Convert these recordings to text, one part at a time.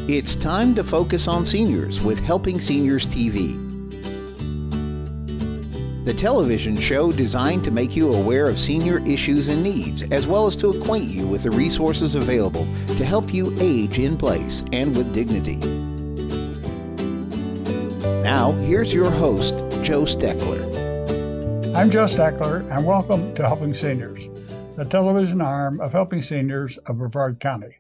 It's time to focus on seniors with Helping Seniors TV. The television show designed to make you aware of senior issues and needs, as well as to acquaint you with the resources available to help you age in place and with dignity. Now, here's your host, Joe Steckler. I'm Joe Steckler, and welcome to Helping Seniors, the television arm of Helping Seniors of Brevard County.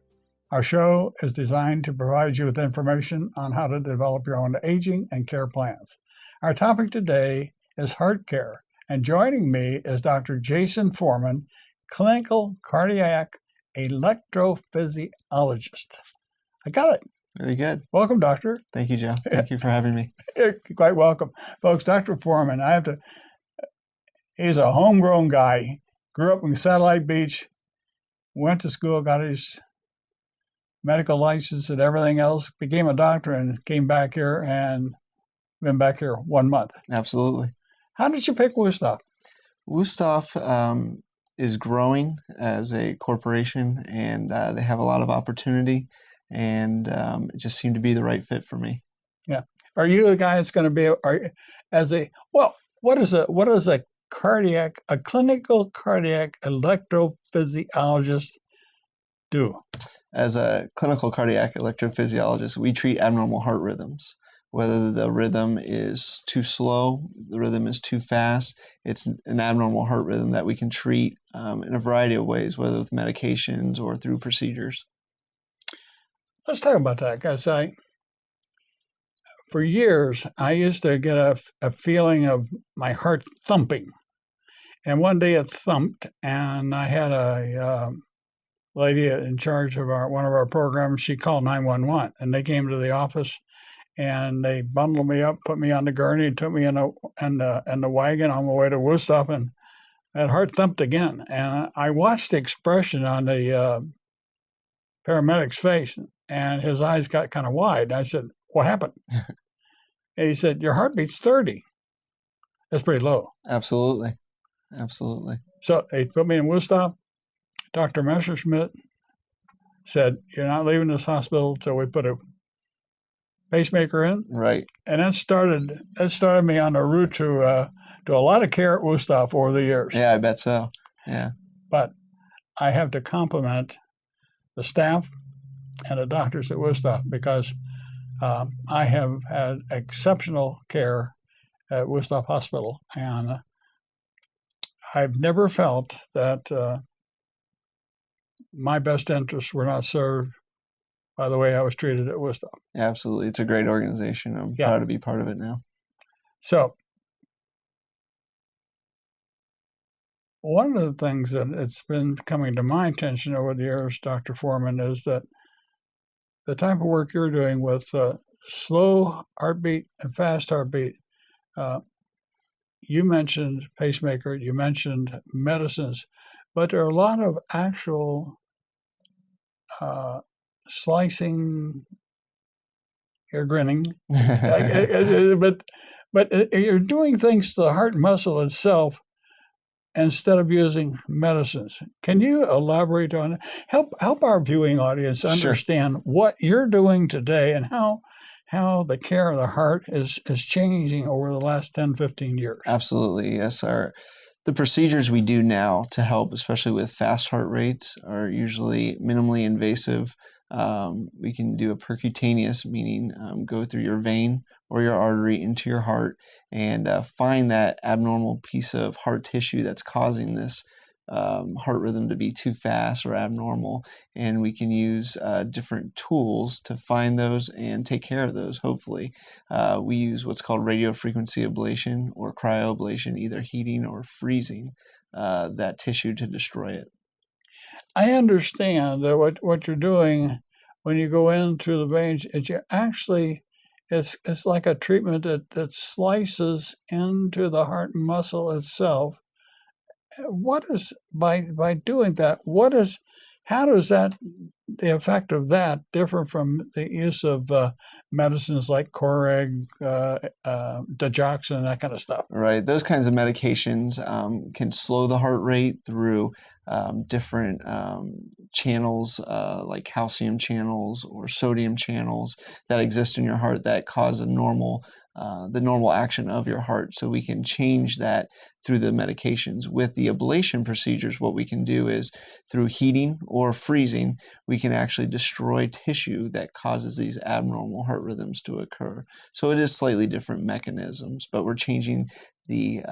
Our show is designed to provide you with information on how to develop your own aging and care plans. Our topic today is heart care, and joining me is Dr. Jason Foreman, clinical cardiac electrophysiologist. I got it. Very good. Welcome, doctor. Thank you, Joe. Thank you for having me. You're quite welcome. Folks, Dr. Foreman, he's a homegrown guy. Grew up in Satellite Beach, went to school, got his medical license and everything else, became a doctor, and came back here and been back here 1 month. Absolutely. How did you pick Wuesthoff? Wuesthoff is growing as a corporation, and they have a lot of opportunity, and it just seemed to be the right fit for me. Yeah. Are you the guy that's going to be what is a clinical cardiac electrophysiologist do? As a clinical cardiac electrophysiologist, we treat abnormal heart rhythms. Whether the rhythm is too slow, the rhythm is too fast, it's an abnormal heart rhythm that we can treat in a variety of ways, whether with medications or through procedures. Let's talk about that, guys. For years, I used to get a feeling of my heart thumping. And one day it thumped, and I had a lady in charge of one of our programs. She called 911, and they came to the office, and they bundled me up, put me on the gurney, and took me in the wagon on the way to Wuesthoff, and that heart thumped again. And I watched the expression on the paramedic's face, and his eyes got kind of wide. And I said, "What happened?" And he said, "Your heartbeat's 30. That's pretty low." Absolutely. Absolutely. So they put me in Wuesthoff. Dr. Messerschmidt said, "You're not leaving this hospital until we put a pacemaker in." Right. And that started me on a route to a lot of care at Wuesthoff over the years. Yeah, I bet so. Yeah. But I have to compliment the staff and the doctors at Wuesthoff, because I have had exceptional care at Wuesthoff Hospital, and I've never felt that my best interests were not served by the way I was treated at Wuesthoff. Absolutely. It's a great organization. I'm proud to be part of it now. So one of the things that it's been coming to my attention over the years, Dr. Foreman, is that the type of work you're doing with slow heartbeat and fast heartbeat, you mentioned pacemaker, you mentioned medicines, but there are a lot of actual slicing. You're grinning, but you're doing things to the heart muscle itself instead of using medicines. Can you elaborate on it? Help our viewing audience understand what you're doing today and how the care of the heart is changing over the last 10, 15 years. Absolutely, yes. The procedures we do now to help, especially with fast heart rates, are usually minimally invasive. We can do a percutaneous, meaning go through your vein or your artery into your heart and find that abnormal piece of heart tissue that's causing this heart rhythm to be too fast or abnormal. And we can use different tools to find those and take care of those, hopefully. We use what's called radiofrequency ablation or cryoablation, either heating or freezing that tissue to destroy it. I understand that what you're doing when you go in through the veins is you actually, it's like a treatment that slices into the heart muscle itself. What is, by doing that, how does that, the effect of that differ from the use of medicines like Coreg, digoxin, and that kind of stuff? Right. Those kinds of medications can slow the heart rate through different channels like calcium channels or sodium channels that exist in your heart that cause the normal action of your heart. So we can change that through the medications. With the ablation procedures, what we can do is through heating or freezing, we can actually destroy tissue that causes these abnormal heart rhythms to occur. So it is slightly different mechanisms, but we're changing the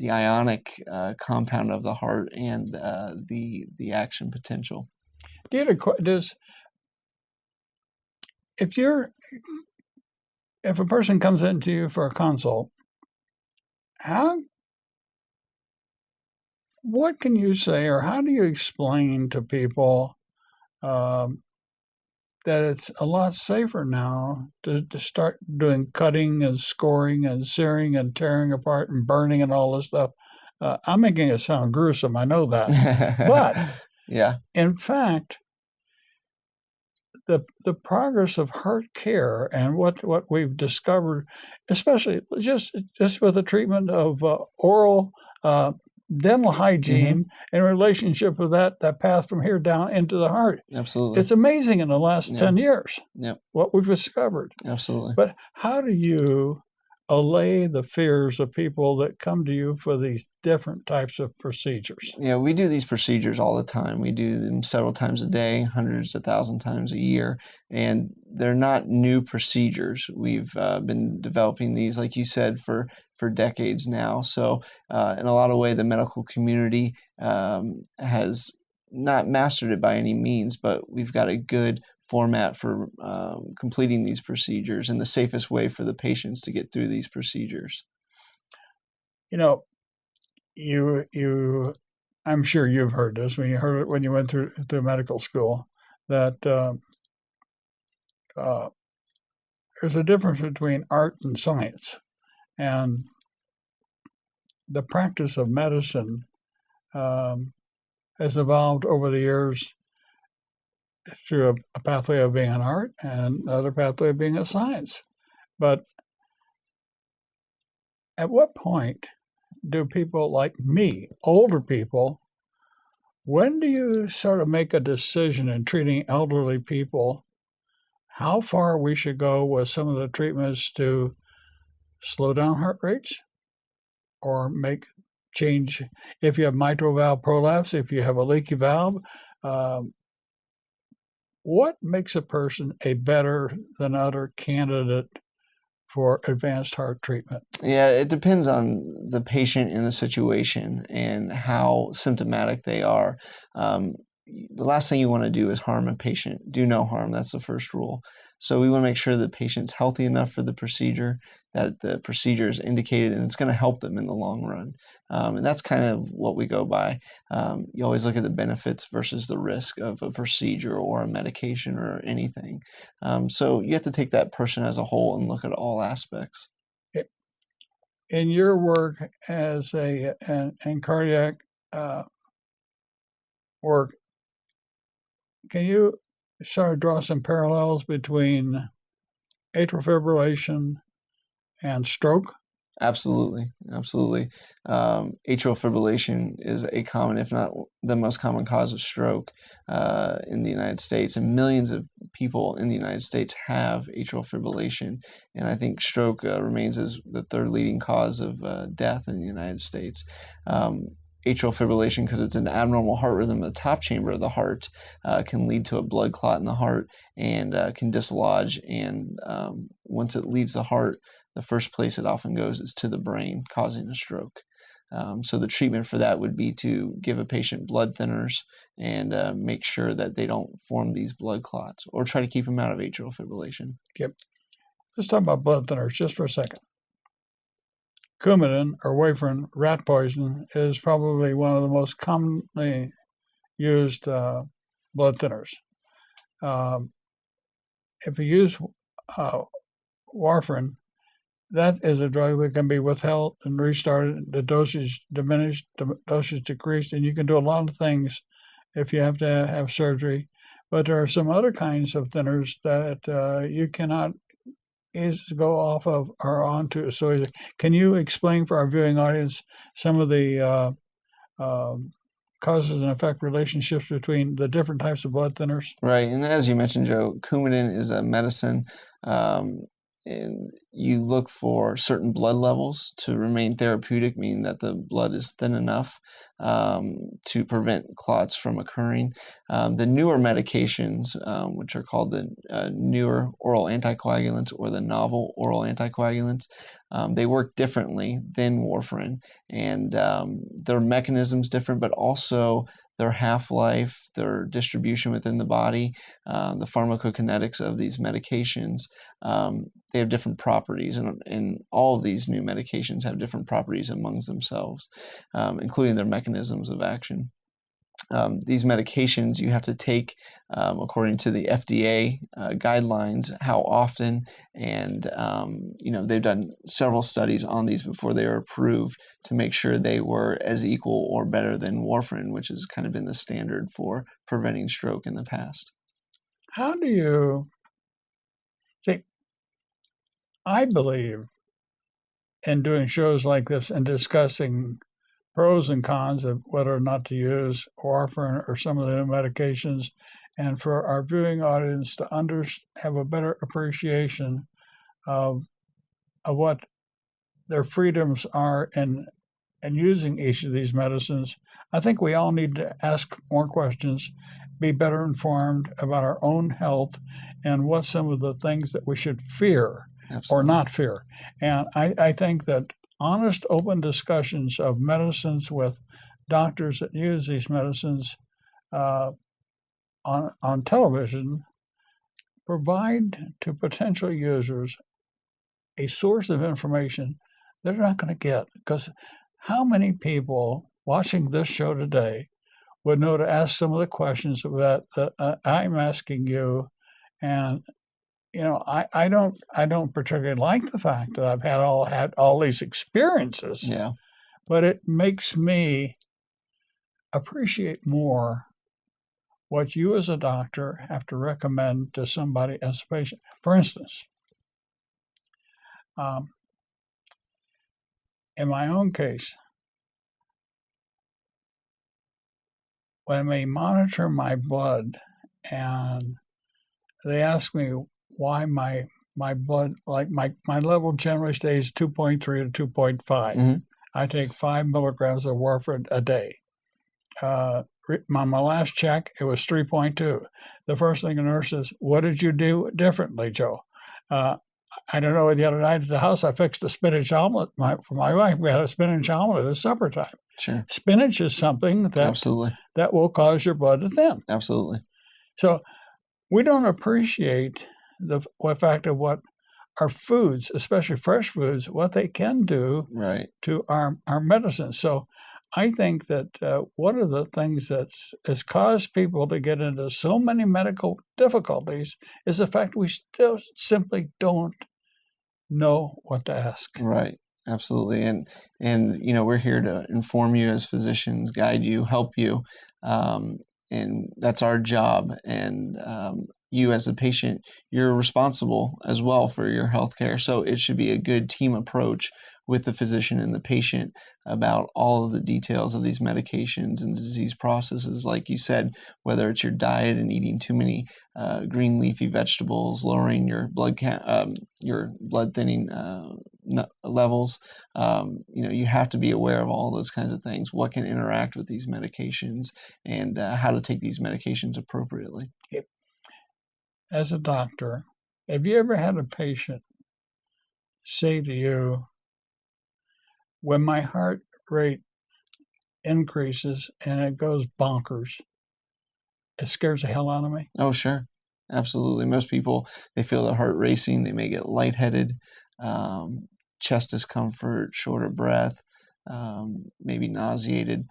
ionic compound of the heart and the action potential. If a person comes into you for a consult, what can you say, or how do you explain to people that it's a lot safer now to start doing cutting and scoring and searing and tearing apart and burning and all this stuff? I'm making it sound gruesome, I know that. But yeah, in fact, the progress of heart care and what we've discovered, especially just with the treatment of oral dental hygiene in relationship with that path from here down into the heart. Absolutely. It's amazing in the last 10 years what we've discovered. Absolutely. But how do you allay the fears of people that come to you for these different types of procedures? Yeah, we do these procedures all the time. We do them several times a day, hundreds of thousands of times a year, and they're not new procedures. We've been developing these, like you said, for decades now. So in a lot of ways, the medical community has not mastered it by any means, but we've got a good format for completing these procedures and the safest way for the patients to get through these procedures. I'm sure you've heard this when you went through medical school, that there's a difference between art and science, and the practice of medicine has evolved over the years through a pathway of being an art and another pathway of being a science. But at what point do people like me, older people, when do you sort of make a decision in treating elderly people how far we should go with some of the treatments to slow down heart rates or change if you have mitral valve prolapse, if you have a leaky valve? What makes a person a better than other candidate for advanced heart treatment? Yeah, it depends on the patient and the situation and how symptomatic they are. The last thing you want to do is harm a patient. Do no harm. That's the first rule. So we want to make sure the patient's healthy enough for the procedure, that the procedure is indicated and it's going to help them in the long run. And that's kind of what we go by. You always look at the benefits versus the risk of a procedure or a medication or anything. So you have to take that person as a whole and look at all aspects. In your work as in cardiac work, can you sort of draw some parallels between atrial fibrillation and stroke? Absolutely. Atrial fibrillation is a common, if not the most common cause of stroke in the United States, and millions of people in the United States have atrial fibrillation, and I think stroke remains as the third leading cause of death in the United States. Atrial fibrillation, because it's an abnormal heart rhythm in the top chamber of the heart, can lead to a blood clot in the heart and can dislodge. And once it leaves the heart, the first place it often goes is to the brain, causing a stroke. So the treatment for that would be to give a patient blood thinners and make sure that they don't form these blood clots, or try to keep them out of atrial fibrillation. Yep. Let's talk about blood thinners just for a second. Coumadin or warfarin, rat poison, is probably one of the most commonly used blood thinners. If you use warfarin, that is a drug that can be withheld and restarted, the dosage diminished, the dosage decreased, and you can do a lot of things if you have to have surgery. But there are some other kinds of thinners that you cannot go off of or onto. So can you explain for our viewing audience some of the causes and effect relationships between the different types of blood thinners? Right, and as you mentioned, Joe, Coumadin is a medicine, and you look for certain blood levels to remain therapeutic, meaning that the blood is thin enough to prevent clots from occurring. The newer medications, which are called the newer oral anticoagulants or the novel oral anticoagulants, they work differently than warfarin, and their mechanism's different, but also their half-life, their distribution within the body, the pharmacokinetics of these medications, they have different properties, and all of these new medications have different properties amongst themselves, including their mechanisms of action. These medications you have to take according to the FDA guidelines, how often, and they've done several studies on these before they were approved to make sure they were as equal or better than warfarin, which has kind of been the standard for preventing stroke in the past. How do you see? I believe in doing shows like this and discussing pros and cons of whether or not to use warfarin or some of the new medications, and for our viewing audience to have a better appreciation of what their freedoms are in using each of these medicines. I think we all need to ask more questions, be better informed about our own health, and what some of the things that we should fear or not fear. And I think that honest, open discussions of medicines with doctors that use these medicines on television provide to potential users a source of information they're not going to get. Because how many people watching this show today would know to ask some of the questions that I'm asking you? And I don't particularly like the fact that I've had all these experiences. Yeah. But it makes me appreciate more what you as a doctor have to recommend to somebody as a patient. For instance, in my own case, when they monitor my blood and they ask me why my blood, like my level generally stays 2.3 to 2.5. Mm-hmm. I take 5 milligrams of warfarin a day. On my last check, it was 3.2. The first thing the nurse says, "What did you do differently, Joe?" I don't know. The other night at the house, I fixed a spinach omelet for my wife. We had a spinach omelet at supper time. Sure. Spinach is something that will cause your blood to thin. Absolutely. So we don't appreciate the fact of what our foods, especially fresh foods, what they can do to our medicine. So I think that one of the things that has caused people to get into so many medical difficulties is the fact we still simply don't know what to ask. Right. Absolutely. And we're here to inform you as physicians, guide you, help you. And that's our job. And you as a patient, you're responsible as well for your healthcare. So it should be a good team approach with the physician and the patient about all of the details of these medications and disease processes. Like you said, whether it's your diet and eating too many green leafy vegetables, lowering your blood thinning levels, you have to be aware of all those kinds of things. What can interact with these medications and how to take these medications appropriately. As a doctor, have you ever had a patient say to you, when my heart rate increases and it goes bonkers, it scares the hell out of me? Oh, sure. Absolutely. Most people, they feel their heart racing. They may get lightheaded, chest discomfort, short of breath, maybe nauseated.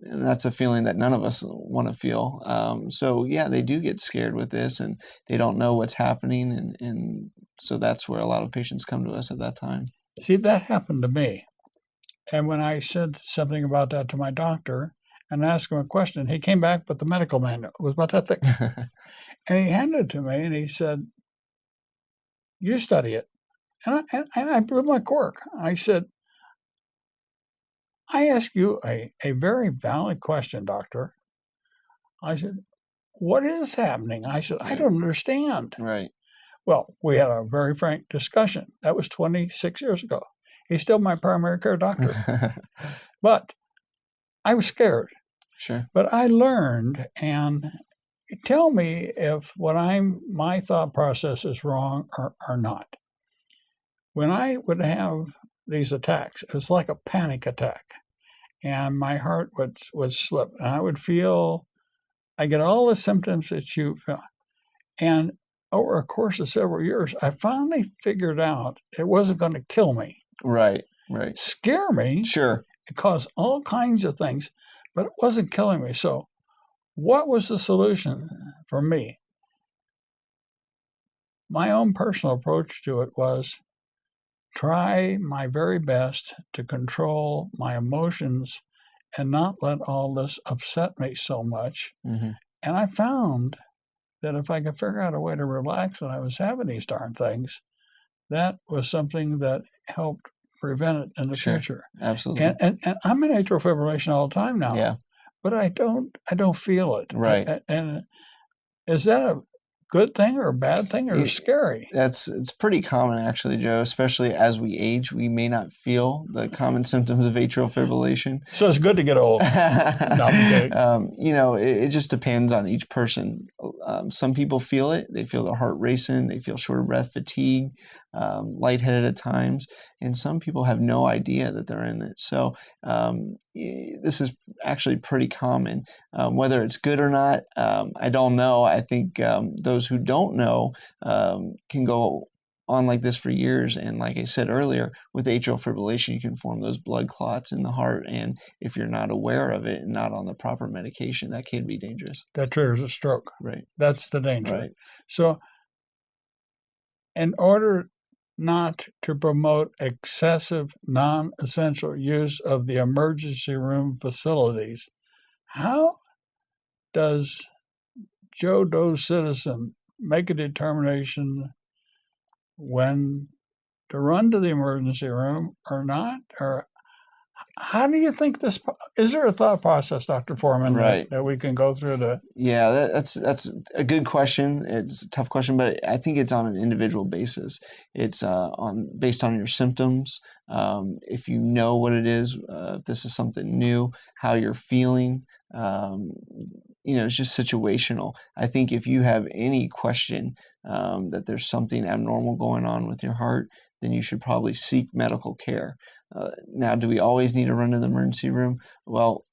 And that's a feeling that none of us want to feel. So, yeah, they do get scared with this and they don't know what's happening. And so that's where a lot of patients come to us at that time. See, that happened to me. And when I said something about that to my doctor and asked him a question, he came back with the medical manual. It was about that thick. And he handed it to me and he said, "You study it." And I blew my cork. I said, I ask you a very valid question, doctor. I said, what is happening? I said, I don't understand. Right. Well, we had a very frank discussion. That was 26 years ago. He's still my primary care doctor. But I was scared. Sure. But I learned, and tell me if my thought process is wrong or not. When I would have these attacks, it was like a panic attack, and my heart would slip, and I get all the symptoms that you feel. And over a course of several years, I finally figured out it wasn't going to kill me. Right. Scare me. Sure. It caused all kinds of things, but it wasn't killing me. So what was the solution for me? My own personal approach to it was try my very best to control my emotions and not let all this upset me so much. Mm-hmm. And I found that if I could figure out a way to relax when I was having these darn things, that was something that helped prevent it in the future. Absolutely. And I'm in atrial fibrillation all the time now. Yeah. But I don't feel it. Right. And is that a good thing or a bad thing or scary? It's pretty common actually, Joe, especially as we age. We may not feel the common symptoms of atrial fibrillation. So it's good to get old. No, it just depends on each person. Some people feel it. They feel their heart racing. They feel short of breath, fatigue, lightheaded at times. And some people have no idea that they're in it. So this is actually pretty common. Whether it's good or not, I don't know. I think those who don't know can go on like this for years. And like I said earlier, with atrial fibrillation, you can form those blood clots in the heart. And if you're not aware of it and not on the proper medication, that can be dangerous. That triggers a stroke. Right. That's the danger. Right. So in order not to promote excessive non-essential use of the emergency room facilities, how does Joe Doe citizen make a determination when to run to the emergency room or not? Or how do you think this? Is there a thought process, Dr. Foreman, right, that we can go through to? Yeah, that's a good question. It's a tough question, but I think it's on an individual basis. It's based on your symptoms. If you know what it is, if this is something new, how you're feeling. It's just situational. I think if you have any question that there's something abnormal going on with your heart, then you should probably seek medical care. Now, do we always need to run to the emergency room? Well,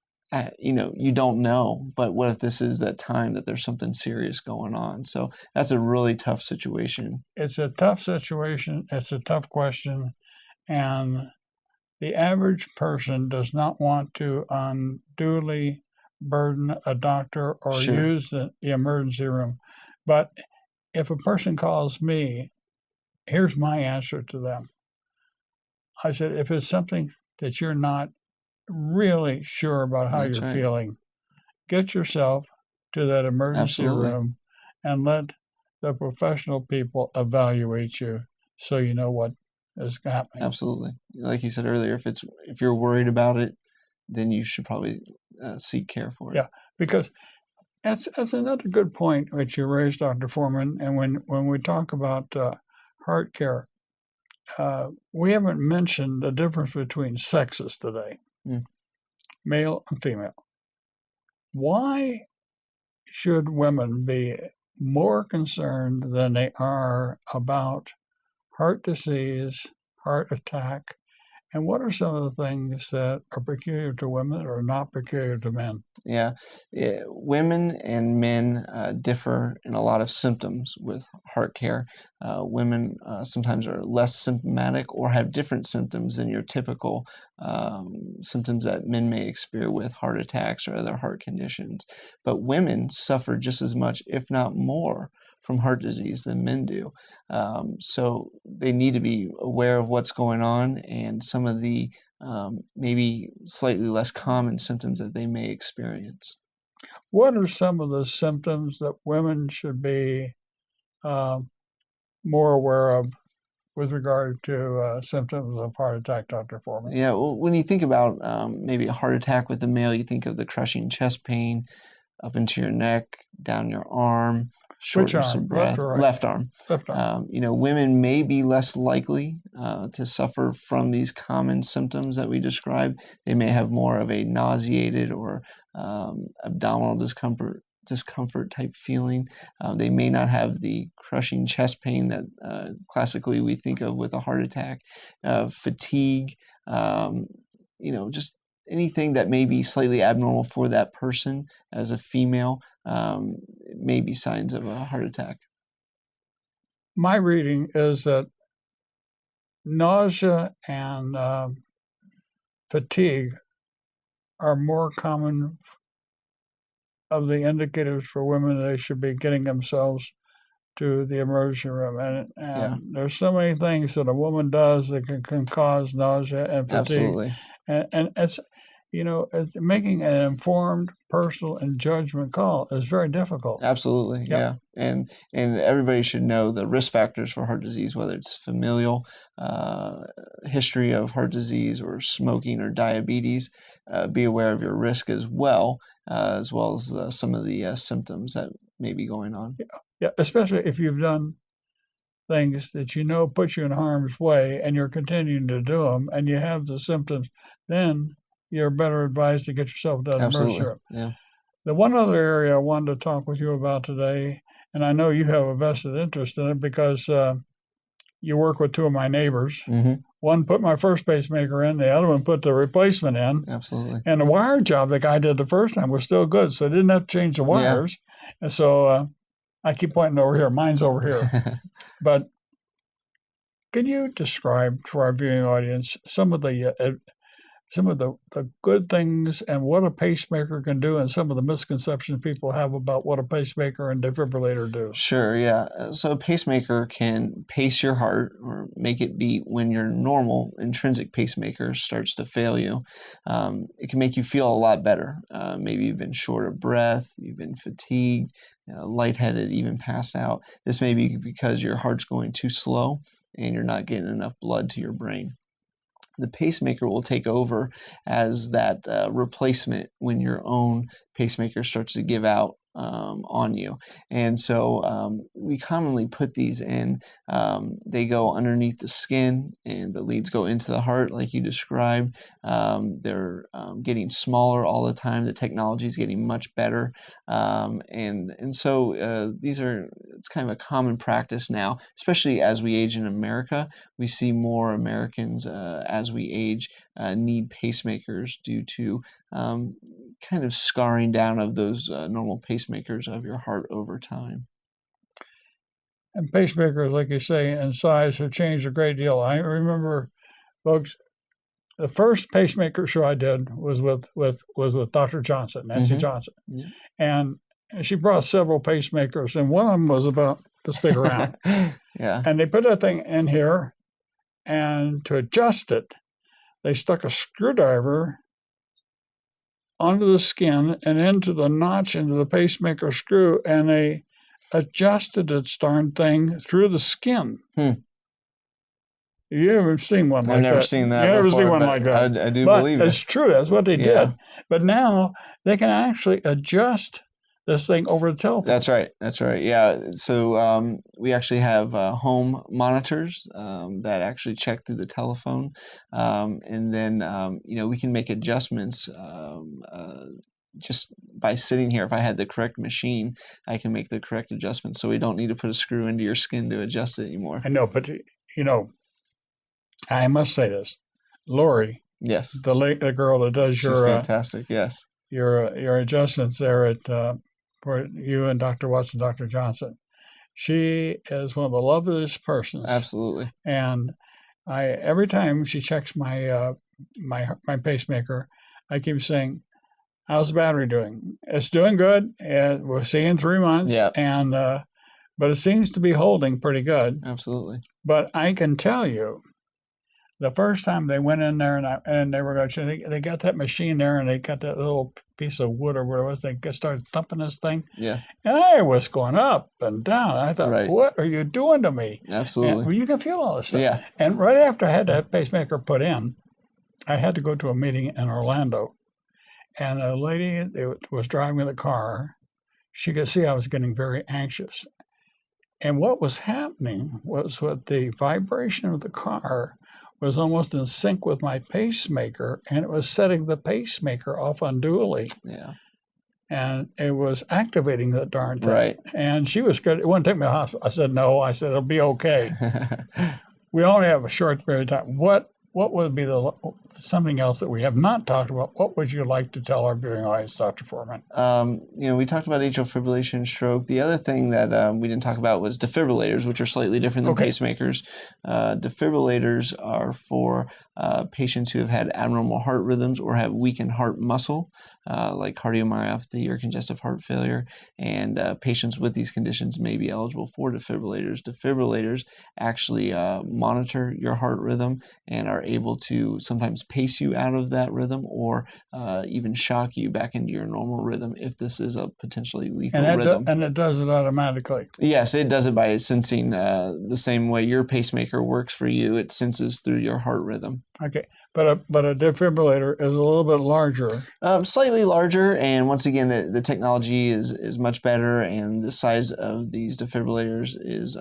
you don't know, but what if this is that time that there's something serious going on? So that's a really tough situation. It's a tough situation. It's a tough question. And the average person does not want to unduly burden a doctor or use the emergency room. But if a person calls me, here's my answer to them. I said, if it's something that you're not really sure about how you're feeling, get yourself to that emergency room and let the professional people evaluate you so you know what is happening. Absolutely. Like you said earlier, if you're worried about it, then you should probably seek care for it. Yeah, because that's another good point which you raised, Dr. Foreman. And when we talk about heart care, we haven't mentioned the difference between sexes today, male and female. Why should women be more concerned than they are about heart disease, heart attack, and what are some of the things that are peculiar to women or not peculiar to men? Yeah. Women and men differ in a lot of symptoms with heart care. Women sometimes are less symptomatic or have different symptoms than your typical symptoms that men may experience with heart attacks or other heart conditions. But women suffer just as much, if not more, from heart disease than men do. So they need to be aware of what's going on and some of the maybe slightly less common symptoms that they may experience. What are some of the symptoms that women should be more aware of with regard to symptoms of heart attack, Dr. Foreman? Yeah, well, when you think about maybe a heart attack with the male, you think of the crushing chest pain up into your neck, down your arm, shortness of breath. Left arm. Left arm. Women may be less likely to suffer from these common symptoms that we describe. They may have more of a nauseated or abdominal discomfort type feeling. They may not have the crushing chest pain that classically we think of with a heart attack. Fatigue, just anything that may be slightly abnormal for that person as a female may be signs of a heart attack. My reading is that nausea and fatigue are more common of the indicators for women. They should be getting themselves to the emergency room. And there's so many things that a woman does that can cause nausea and fatigue. Absolutely. And it's making an informed, personal, and judgment call is very difficult. Absolutely, yeah. And everybody should know the risk factors for heart disease, whether it's familial history of heart disease or smoking or diabetes. Be aware of your risk as well as some of the symptoms that may be going on. Yeah, especially if you've done things that put you in harm's way and you're continuing to do them and you have the symptoms, then you're better advised to get yourself to the emergency room. Yeah. The one other area I wanted to talk with you about today, and I know you have a vested interest in it because you work with two of my neighbors. Mm-hmm. One put my first pacemaker in, the other one put the replacement in. Absolutely. And the wire job the guy did the first time was still good, so I didn't have to change the wires. Yeah. And so I keep pointing over here. Mine's over here. But can you describe for our viewing audience some of the good things and what a pacemaker can do and some of the misconceptions people have about what a pacemaker and defibrillator do? Sure, yeah. So a pacemaker can pace your heart or make it beat when your normal intrinsic pacemaker starts to fail you. It can make you feel a lot better. Maybe you've been short of breath, you've been fatigued, lightheaded, even passed out. This may be because your heart's going too slow and you're not getting enough blood to your brain. The pacemaker will take over as that replacement when your own pacemaker starts to give out on you. And so we commonly put these in. They go underneath the skin and the leads go into the heart like you described. They're getting smaller all the time. The technology is getting much better. And so it's kind of a common practice now, especially as we age in America. We see more Americans as we age need pacemakers due to kind of scarring down of those normal pacemakers of your heart over time. And pacemakers, like you say, in size have changed a great deal. I remember, folks, the first pacemaker show I did was with Dr. Johnson, Nancy Johnson. Yeah. And she brought several pacemakers, and one of them was about this big around. Yeah. And they put that thing in here, and to adjust it, they stuck a screwdriver onto the skin and into the notch into the pacemaker screw, and they adjusted its darn thing through the skin. You haven't seen one like that. I've never seen that. You never seen one like that. I do believe it. It's true. That's what they did. But now they can actually adjust this thing over the telephone. That's right. Yeah. So we actually have home monitors that actually check through the telephone, and then we can make adjustments just by sitting here. If I had the correct machine, I can make the correct adjustments. So we don't need to put a screw into your skin to adjust it anymore. I know, but I must say this, Lori. Yes. The girl that does She's fantastic. Yes. Your adjustments there at for you and Dr. Watson, Dr. Johnson. She is one of the loveliest persons. Absolutely. And every time she checks my my pacemaker, I keep saying, "How's the battery doing?" It's doing good. And we'll see in 3 months. Yeah. And but it seems to be holding pretty good. Absolutely. But I can tell you The first time they went in there and they were going to, they got that machine there and they got that little piece of wood or whatever it was. They started thumping this thing. Yeah. And I was going up and down. I thought, what are you doing to me? Absolutely. And you can feel all this stuff. Yeah. And right after I had that pacemaker put in, I had to go to a meeting in Orlando. And a lady that was driving the car, she could see I was getting very anxious. And what was happening was that the vibration of the car was almost in sync with my pacemaker, and it was setting the pacemaker off unduly. Yeah. And it was activating that darn thing. Right. And she was scared. It wouldn't take me to the hospital. I said, no. I said, it'll be okay. We only have a short period of time. What would be something else that we have not talked about? What would you like to tell our viewing audience, Dr. Foreman? We talked about atrial fibrillation and stroke. The other thing that we didn't talk about was defibrillators, which are slightly different than pacemakers. Defibrillators are for patients who have had abnormal heart rhythms or have weakened heart muscle, like cardiomyopathy or congestive heart failure. And patients with these conditions may be eligible for defibrillators. Defibrillators actually monitor your heart rhythm and are able to sometimes pace you out of that rhythm or even shock you back into your normal rhythm if this is a potentially lethal rhythm. And it does it automatically? Yes, it does it by sensing the same way your pacemaker works for you. It senses through your heart rhythm. Okay, but a defibrillator is a little bit larger. Slightly larger, and once again, the technology is much better, and the size of these defibrillators is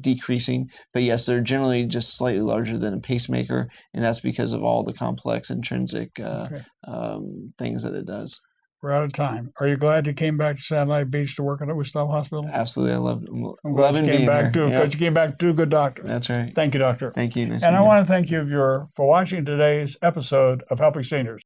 decreasing. But yes, they're generally just slightly larger than a pacemaker, and that's because of all the complex intrinsic things that it does. We're out of time. Are you glad you came back to Satellite Beach to work at Wuesthoff Hospital? Absolutely. I'm glad you came back too, because you came back to a good doctor. That's right. Thank you, doctor. Thank you. Nice and I want to thank you for watching today's episode of Helping Seniors.